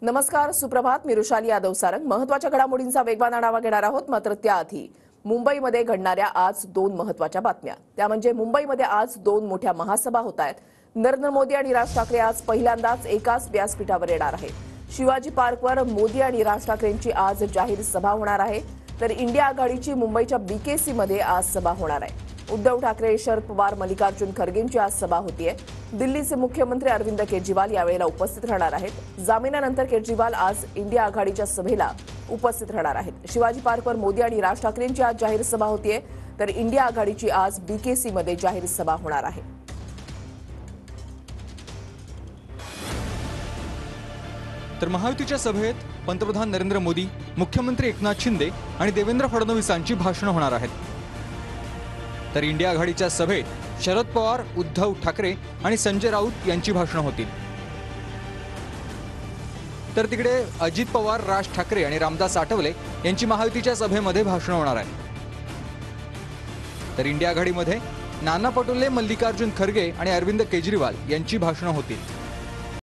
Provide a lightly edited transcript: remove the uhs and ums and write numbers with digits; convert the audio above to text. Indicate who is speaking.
Speaker 1: नमस्कार, सुप्रभात. मी रुशाली यादव सारंग. महत्त्वाच्या घडामोडींचा वेगवान आढावा घेणार आहोत. मात्र त्याआधी मुंबईमध्ये घडणाऱ्या आज दोन महत्त्वाच्या बातम्या. त्या म्हणजे मुंबईमध्ये आज दोन मोठ्या महासभा होत आहेत. नरेंद्र मोदी आणि राज ठाकरे आज पहिल्यांदाच एकाच व्यासपीठावर येणार आहेत. शिवाजी पार्कवर मोदी आणि राज ठाकरेंची आज जाहीर सभा होणार आहे. तर इंडिया आघाडीची मुंबईच्या बीकेसी मध्ये आज सभा होणार आहे. उद्धव ठाकरे, शरद पवार, मल्लिकार्जुन खरगेंची आज सभा होतीये. दिल्लीचे मुख्यमंत्री अरविंद केजरीवाल यावेळेला उपस्थित राहणार आहेत. जामिनानंतर केजरीवाल आज इंडिया आघाडीच्या सभेला उपस्थित राहणार आहेत. शिवाजी पार्कवर मोदी आणि राज ठाकरेंची आज जाहीर सभा होतीये. तर इंडिया आघाडीची आज बीकेसी मध्ये जाहीर सभा होणार आहे.
Speaker 2: तर महायुतीच्या सभेत पंतप्रधान नरेंद्र मोदी, मुख्यमंत्री एकनाथ शिंदे आणि देवेंद्र फडणवीसांची भाषणं होणार आहेत. तर इंडिया आघाडीच्या सभेत शरद पवार, उद्धव ठाकरे आणि संजय राऊत यांची भाषणं होतील. तर तिकडे अजित पवार, राज ठाकरे आणि रामदास आठवले यांची महायुतीच्या सभेमध्ये भाषणं होणार आहेत. तर इंडिया आघाडीमध्ये नाना पटोले, मल्लिकार्जुन खरगे आणि अरविंद केजरीवाल यांची भाषणं होतील.